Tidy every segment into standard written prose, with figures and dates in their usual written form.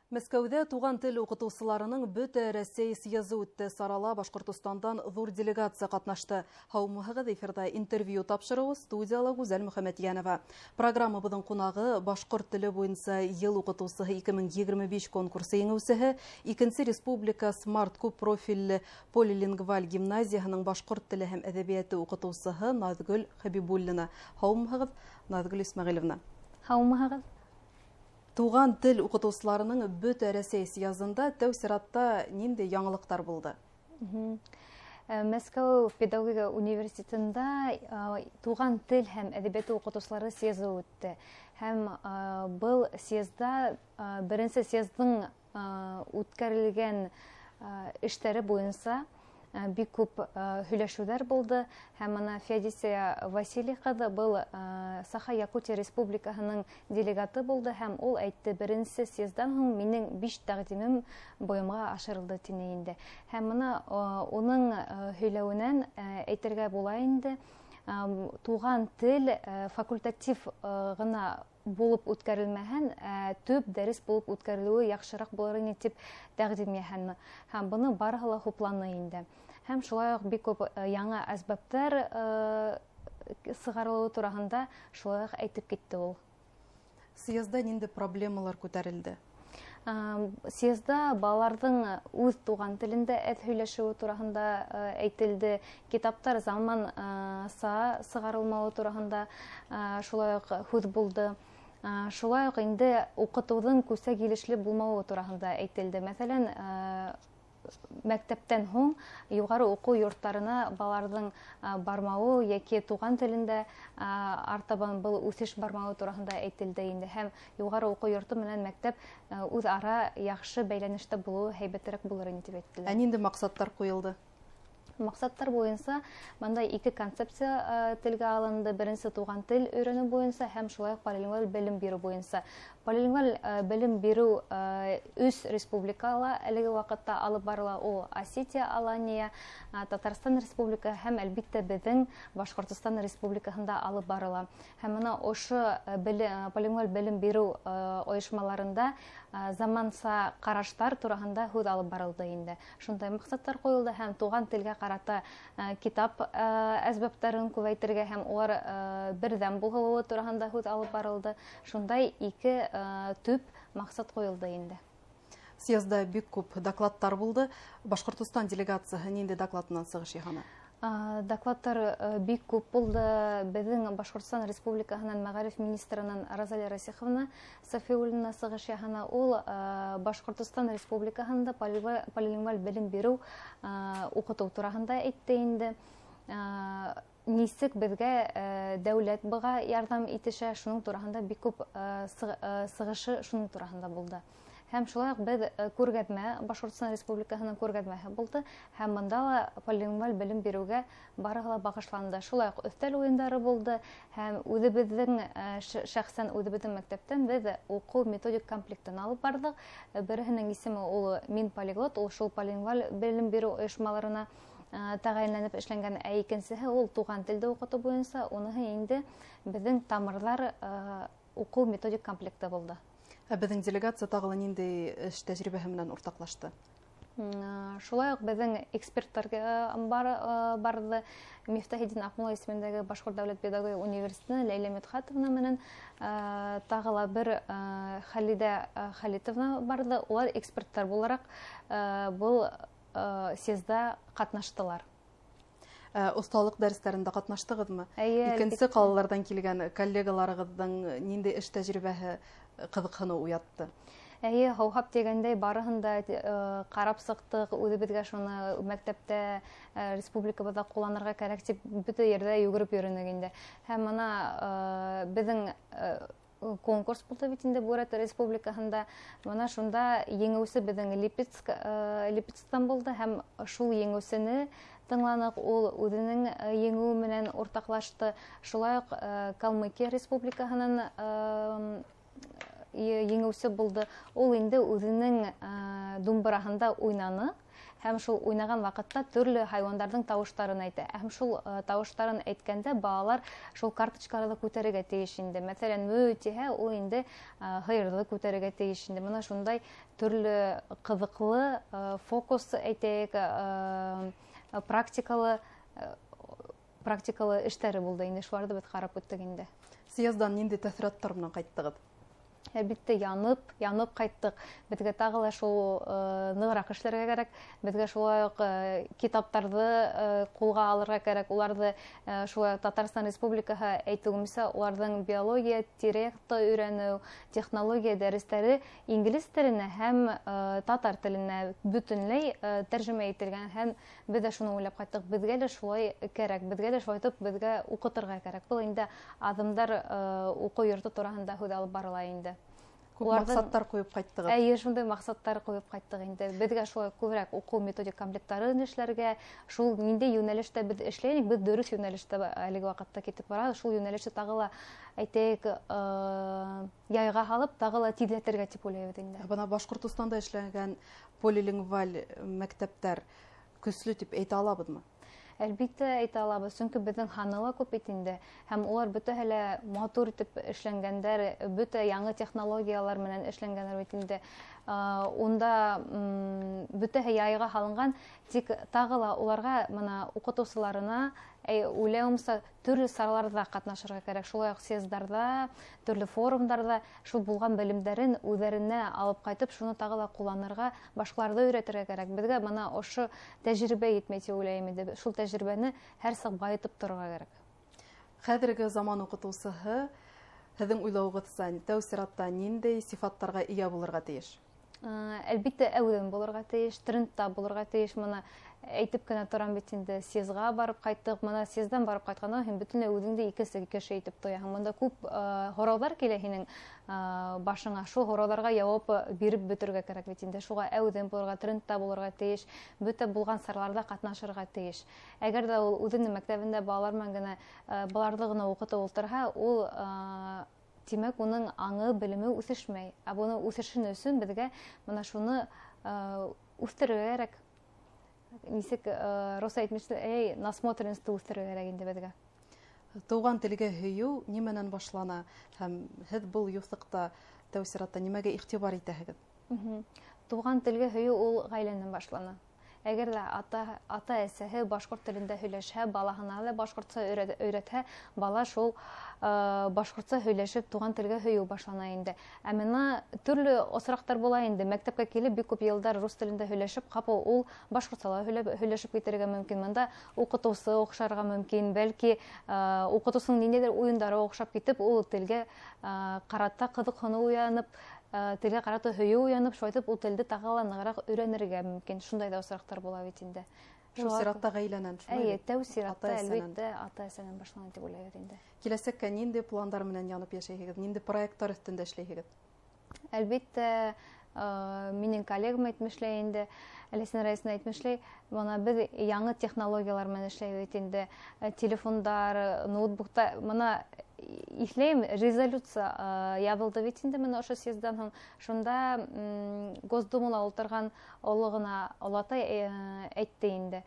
Мәскәүдә туган тел укытучыларының бөтә Россия съезы үтте. Сарала Башкортостандан зур делегация катнашты. Һаумыһыгыз, эфирда интервью тапшыруы студияла Гүзәл Мөхәммәтьянова. Программабыздың кунагы башкорт теле буенча ел укытучысы 2025 конкурсы еңүчесе, икенче республика Смарт күп профильле полилингваль гимназиясының башкорт теле һәм әдәбияты укытучысы Назгөл Хәбибуллина. Һаумыһыгыз, Назгөл Исмәгыйлевна. Һаумыһыгыз. Туган тел укытучыларының бөтә Россия съезында тәү сиратта нинди яңалыктар булды? Мәскәү педагогика университетында туган тел һәм әдәбияты укытучылары съезы үтте. Һәм был съезда беренче съездың үткәрелгән эшләре буенча бик күп һөйләшүләр булды. Һәм ана Феодосия Василий кызы был Саха-Якутия республикасының делегаты булды. Һәм ул әйтте, беренче съезддан һуң минең 5 тәкъдимем боемга ашырылды тине инде. Һәм ана уның һөйләвеннән әйтергә була инде, туган тел факультатив гына булып үткәрелмәһен, төп дәрес булып үткәрелүе яхшырак булыр иде дип тәкъдим яһанны. Һәм буны барыһы ла хупланы инде. Һәм шулай ук бик күп яңа әсбаптар сыгарылуы турында шулай ук әйтеп китте ул. Съездда нинди проблемалар күтәрелде? Съездда балалардың үз туган телендә әз һөйләшүе турында әйтелде. Китаптар заман сыгарылмауы турында шулай ук һүз булды. Шулай ук инде укытуның күсә килешле булмауы турында әйтелде. Мәсәлән, мәктәптән һуң югары уку йортларына балалардың бармауы яки туган телендә артабан был үсеш бармауы турында әйтелде инде. Һәм югары уку йорты менән мәктәп үз ара яхшы бәйләнештә булуы һәйбәтрәк булыр инде дип әйттеләр. Нинди максаттар куелды? Максаттар буенча монда ике концепция телгә алынды. Беренче туган тел өйрәнү буенча һәм шулай ук полилингваль белем бирү буенча. Полилингваль белем бирү 3 республикала әлеге вакытта алып барыла. Ул Осетия, Алания, Татарстан республика һәм әлбиттә безнең Башкортстан республикасында алып барыла. Һәм моны ошо полилингваль белем бирү оешмаларында заманса караштар турында һүз алып барылды инде. Шундай максаттар куелды һәм туган телгә карата китап әсбаптарын күбәйтергә һәм улар бердәм булуы турында һүз алып барылды. Шундай ике төп максат куелды инде. Съездда бик күп докладтар булды. Башкортстан делегациясы нинди докладынан сыгыш яһаны? Докладтар бик күп булды. Безнең Башкортстан республикасының мәгариф министрының Розалия Расиховна Сафиуллина сыгыш яһана. Ул Башкортстан республикасында полилингваль белем бирү укыту турында әйтте инде. Нисек безгә дәүләт быга ярдәм итешә, шуның турында бик күп сыгышы шуның турында булды. Һәм шулай ук без күргәзмә, Башкортстан республикасының күргәзмәсе булды. Һәм монда ла полилингваль белем бирүгә барыгы ла багышланды. Шулай ук өстәл уеннары булды. Һәм үзебезнең шәхсән үзебезнең мәктәптән без уку методик комплектын алып бардык. Беренең исеме ул Мин полиглот, ул шул полилингваль белем бирү оешмаларына тәгаенләнеп эшләнгән, икенчесе ул туган телдә укыту буенча, уныһы инде безнең тамырлар уку методик комплекты булды. Безнең делегация тагы нинди эш тәҗрибәһе белән уртаклашты? Шулай ук безнең экспертлар барды. Мифтахиддин Акмулла исемендәге Башкорт дәүләт педагогия университетына Ләйлә Медхатовна менән тагы ла бер Халида Халитовна барды. Улар экспертлар буларак бул съездда катнаштылар. Усталык дәресләрендә катнаштыгызмы? Икенче калалардан килгән коллегаларыгызның нинди эш тәҗрибәһе кызыксыну уятты? Һаухап дигәндәй барыһында карап сыктык, үзебезгә шуны мәктәптә республикабызда кулланырга кирәк дип бөтә ердә йөгереп йөренек инде. Һәм моны безнең конкурс булды бит инде Бурят республикасында. Моны шунда еңүче безнең Липецктан булды һәм шул еңүчене тыңланык, ул үзенең еңүе менән уртаклашты. Шулай ук Калмыкия республикасының еңүче булды. Ул инде үзенең думбыраһында уйнаны һәм шул уйнаган вакытта төрле хайвандардың тавыштарын әйтә. Һәм шул тавыштарын әйткәндә балалар шул карточкаларда күтәрергә тиеш инде. Мәсәлән, мө тиһә, ул инде һыйырды күтәрергә тиеш инде. Менә шундай төрле кызыклы фокус әйтәйек, практикалы эштәре булды инде. Шуларны бит карап үттек инде. Съезддан нинди тәэсираттар менән кайттыгыз? Әлбәттә янып кайттык. Безгә тагы ла шул ныграк эшләргә кирәк. Безгә шулай ук китапларны кулга алырга кирәк. Уларны шулай Татарстан Республикаһы әйтүемсә, уларның биология, директы өйрәнү, технология дәресләре инглиз теленә һәм татар теленә бөтенләй тәрҗемә ителгән. Һәм без дә шуны уйлап кайттык. Безгә дә шулай кирәк. Безгә дә шулай итеп безгә укытырга кирәк. Бу инде адымдар уку йорты турында һүз алып барыла инде. Күп максаттар куеп кайттыгыз. Әйе, шундай максаттар куеп кайттык инде. Безгә шулай күбрәк уку методик комплектларын эшләргә, шул нинди юнәлештә без эшләйек, без дөрес юнәлештә әлеге вакытта китеп барабыз. Шул юнәлеште тагы ла әйтәйек, яйга һалып, тагы ла тизләтергә дип уйлыйбыз инде. Бына Башкортстанда эшләгән полилингваль мәктәптәр көчле дип әйтә алабызмы? Әлбәттә әйтә алабыз, чөнки безнең ханала күп бит инде. Һәм улар бөтәһелә матур итеп эшләнгәннәр, бөтә яңа технологиялар менән эшләнгәннәр бит инде. Унда бөтәһе яйга һалынган, тик тагы ла уларга моны укытучыларына уйлавымса төрле сараларда катнашырга кирәк. Шулай ук съездарда, төрле форумдарда шул булган белемдәрен үзләренә алып кайтып, шуны тагы ла кулланырга, башкаларга өйрәтергә кирәк. Безгә моны ошо тәҗрибә итмәй дип уйлыйм инде. Шул тәҗрибәне һәр сак баетып торырга кирәк. Хәзерге заман укытучысы һезнең уйлавыгызча тәү сиратта нинди сифаттарга ия булырга тиеш? Әлбәттә әүдәм булырга тиеш, трендта булырга тиеш. Моны әйтеп кенә торам бит инде. Съезга барып кайттык. Моны съезддан барып кайтканнан соң бөтенләй үзеңдә икесе кеше әйтеп тояһың. Монда күп хораулар килә һинең башыңа. Шул хорауларга җавап биреп бетергә кирәк бит инде. Шуга әүдәм булырга, трендта булырга тиеш, бөтә булган сарларда катнашырга тиеш. Әгәр дә ул үзенең мәктәбендә балалар белән генә балаларны гына укытып ултырһа, ул тимәк, уның аңы, белеме үсешмәй. Ә буны үсешен өчен безгә менә шуны үстерергә кирәк. Нисек Роса әйтмешли, насмотренство үстерергә кирәк инде безгә. Туган телгә һөю нимәнән башлана һәм һез бу юсыкта тәү сиратта нимәгә игътибар итәһегез? Туган телгә һөю ул гаиләннән башлана. Әгәр дә ата-әсәһе башкорт телендә һөйләшә, балаһына да башкортча өйрәтһә, бала шул башкортча һөйләшеп туган телгә һөю башлана инде. Ә менә төрле осрактар була инде. Мәктәпкә килеп бик күп еллар рус телендә һөйләшеп, капыл ул башкортча һөйләшеп китәргә мөмкин. Монда укытучы охшарга мөмкин, бәлки укытучының ниндидер уеннары охшап китеп, ул телгә карата кызыксыну уянып, телгә карата һөю уянып, шайтып ул телде тагы ла ныграк өйрәнергә мөмкин. Шундай да осрактар була бит инде. Шул сиратта гаиләнән шулай. Әйе, тәү сиратта әлбәттә ата-әсәнән башлана дип уйлыйм инде. Киләсәккә нинди планнар менән янып яшәйһегез? Нинди проектлар өстендә эшләйһегез? Әлбәттә, минең коллегам әйтмешләй инде, Әлесин Раисна әйтмешләй, моны без яңа технологиялар менән эшләйбез инде. Телефондар, ноутбукта, моны исләйм, резолюция ябылды бит инде менә ошо съезддан соң. Шунда Госдумада утырган олыгына Олатай әйтте инде.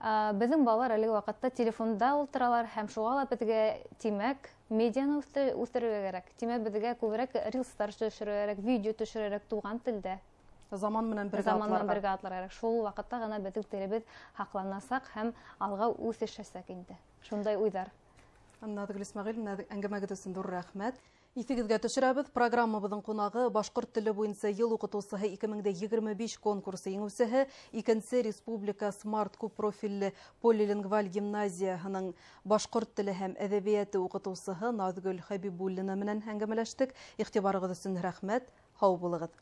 Безнең балалар әлеге вакытта телефонда утыралар һәм шуга ла безгә тимәк медианы үстерергә кирәк. Тимәк безгә күбрәк рилстар төшерергә кирәк, видео төшерергә кирәк туган телдә. Заман менән бергә атларга кирәк. Шул вакытта гына безнең телебез хакланасак һәм алга үсешәсәк инде. Шундай уйлар. Назгөл Исмәгыйль, әңгәмәгез өчен зур рәхмәт. Исегезгә төшерәбез. Программабызның кунагы башкорт теле буенча ел укытучысы 2025 конкурсы еңүчесе 2нче республика смарт күп профильле полилингваль гимназияның башкорт теле һәм әдәбияты укытучысы Назгөл Хәбибуллина менән әңгәмәләштек. Игътибарыгыз өчен рәхмәт. Һау булыгыз.